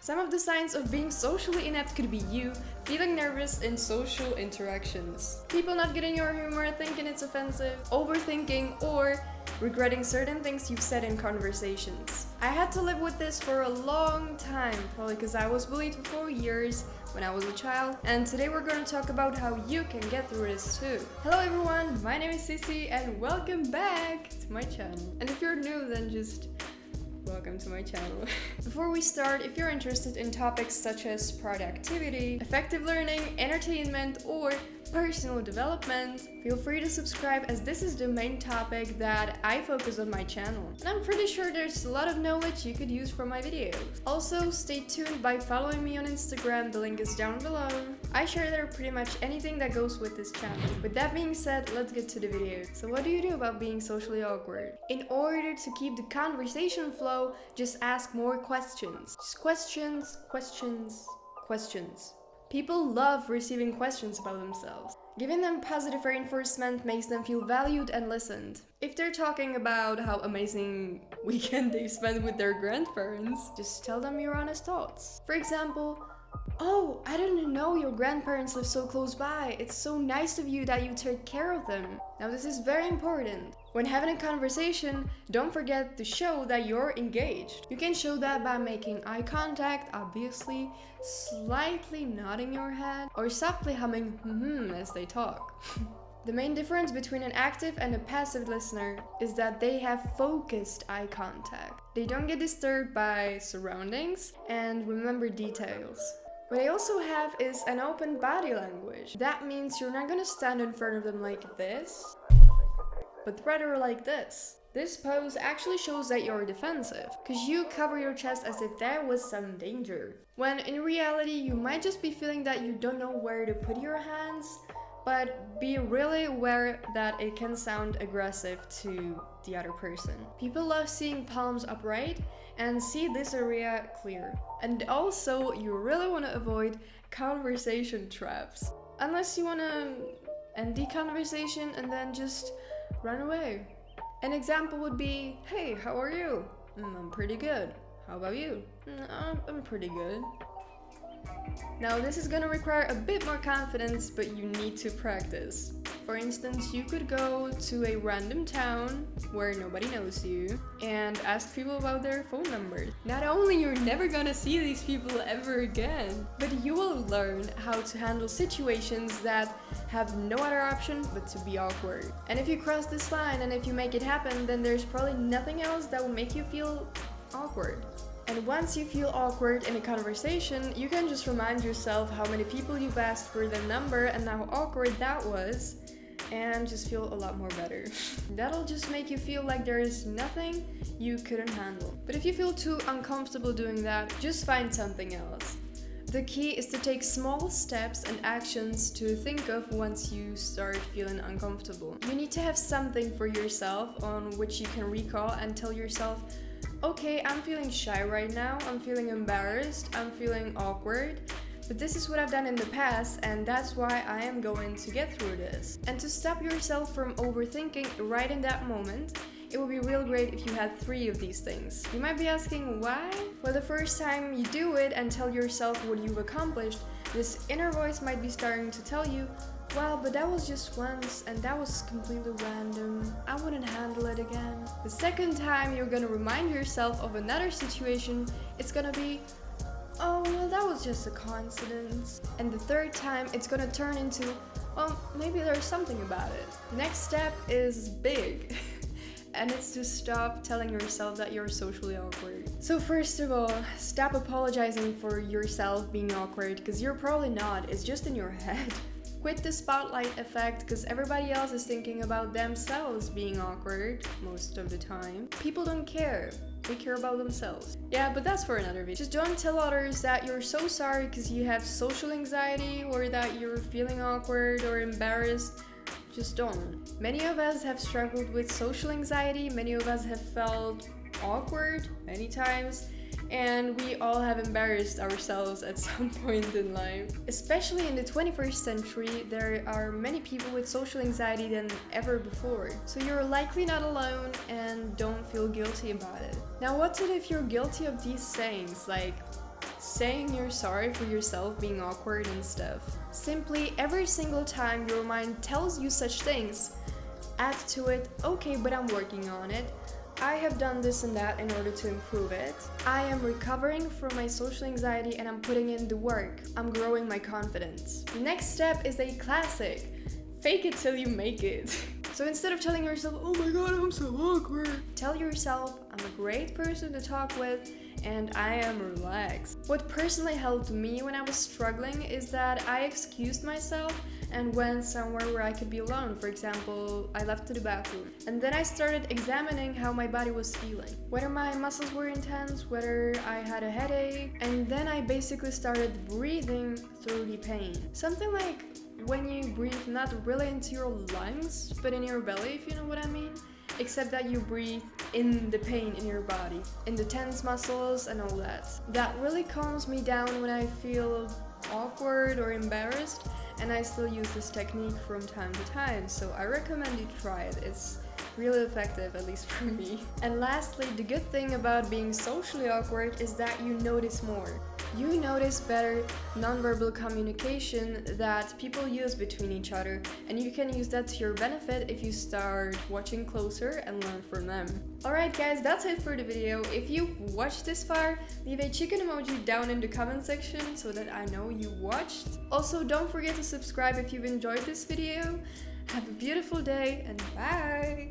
Some of the signs of being socially inept could be you feeling nervous in social interactions, people not getting your humor, thinking it's offensive, overthinking, or regretting certain things you've said in conversations. I had to live with this for a long time, probably because I was bullied for 4 years when I was a child, and today we're going to talk about how you can get through this too. Hello everyone, my name is Sissi and welcome back to my channel. And if you're new, then just welcome to my channel. Before we start, if you're interested in topics such as productivity, effective learning, entertainment, or personal development, feel free to subscribe as this is the main topic that I focus on my channel. And I'm pretty sure there's a lot of knowledge you could use from my videos. Also, stay tuned by following me on Instagram, the link is down below. I share there pretty much anything that goes with this channel. With that being said, let's get to the video. So what do you do about being socially awkward? In order to keep the conversation flow, just ask more questions. Just questions, questions, questions. People love receiving questions about themselves. Giving them positive reinforcement makes them feel valued and listened. If they're talking about how amazing weekend they spent with their grandparents, just tell them your honest thoughts. For example, "Oh, I didn't know your grandparents live so close by. It's so nice of you that you take care of them." Now this is very important. When having a conversation, don't forget to show that you're engaged. You can show that by making eye contact, obviously, slightly nodding your head, or softly humming as they talk. The main difference between an active and a passive listener is that they have focused eye contact. They don't get disturbed by surroundings and remember details. What they also have is an open body language. That means you're not gonna stand in front of them like this, but rather like this. This pose actually shows that you're defensive, because you cover your chest as if there was some danger. When in reality, you might just be feeling that you don't know where to put your hands, but be really aware that it can sound aggressive to the other person. People love seeing palms upright and see this area clear. And also, you really want to avoid conversation traps. Unless you want to end the conversation and then just run away. An example would be, "Hey, how are you?" "I'm pretty good. How about you?" I'm pretty good." Now this is gonna require a bit more confidence, but you need to practice. For instance, you could go to a random town where nobody knows you and ask people about their phone numbers. Not only you're never gonna see these people ever again, but you will learn how to handle situations that have no other option but to be awkward. And if you cross this line and if you make it happen, then there's probably nothing else that will make you feel awkward. And once you feel awkward in a conversation, you can just remind yourself how many people you've asked for their number and how awkward that was, and just feel a lot more better. That'll just make you feel like there is nothing you couldn't handle. But if you feel too uncomfortable doing that, just find something else. The key is to take small steps and actions to think of once you start feeling uncomfortable. You need to have something for yourself on which you can recall and tell yourself, "Okay, I'm feeling shy right now, I'm feeling embarrassed, I'm feeling awkward, but this is what I've done in the past and that's why I am going to get through this." And to stop yourself from overthinking right in that moment, it would be real great if you had 3 of these things. You might be asking why? Well, the first time you do it and tell yourself what you've accomplished, this inner voice might be starting to tell you, "Well, but that was just once and that was completely random. I wouldn't handle it again." The second time you're gonna remind yourself of another situation, it's gonna be, "Oh, well, that was just a coincidence." And the third time it's gonna turn into, "Well, maybe there's something about it." The next step is big. And it's to stop telling yourself that you're socially awkward. So first of all, stop apologizing for yourself being awkward, because you're probably not, it's just in your head. Quit the spotlight effect, because everybody else is thinking about themselves being awkward most of the time. People don't care. They care about themselves. Yeah, but that's for another video. Just don't tell others that you're so sorry because you have social anxiety or that you're feeling awkward or embarrassed. Just don't. Many of us have struggled with social anxiety. Many of us have felt awkward many times. And we all have embarrassed ourselves at some point in life. Especially in the 21st century, there are many people with social anxiety than ever before. So you're likely not alone and don't feel guilty about it. Now what to do if you're guilty of these sayings, like saying you're sorry for yourself being awkward and stuff. Simply every single time your mind tells you such things, add to it, okay, but I'm working on it. I have done this and that in order to improve it. I am recovering from my social anxiety and I'm putting in the work. I'm growing my confidence. The next step is a classic. Fake it till you make it. So instead of telling yourself, oh my god, I'm so awkward, tell yourself, I'm a great person to talk with and I am relaxed. What personally helped me when I was struggling is that I excused myself and went somewhere where I could be alone. For example, I left to the bathroom. And then I started examining how my body was feeling. Whether my muscles were intense, whether I had a headache. And then I basically started breathing through the pain. Something like when you breathe not really into your lungs, but in your belly, if you know what I mean. Except that you breathe in the pain in your body, in the tense muscles and all that. That really calms me down when I feel awkward or embarrassed, and I still use this technique from time to time, so I recommend you try it. It's really effective, at least for me. And lastly, the good thing about being socially awkward is that you notice more. You notice better nonverbal communication that people use between each other, and you can use that to your benefit if you start watching closer and learn from them. Alright guys, that's it for the video. If you watched this far, leave a chicken emoji down in the comment section so that I know you watched. Also, don't forget to subscribe if you've enjoyed this video. Have a beautiful day and bye!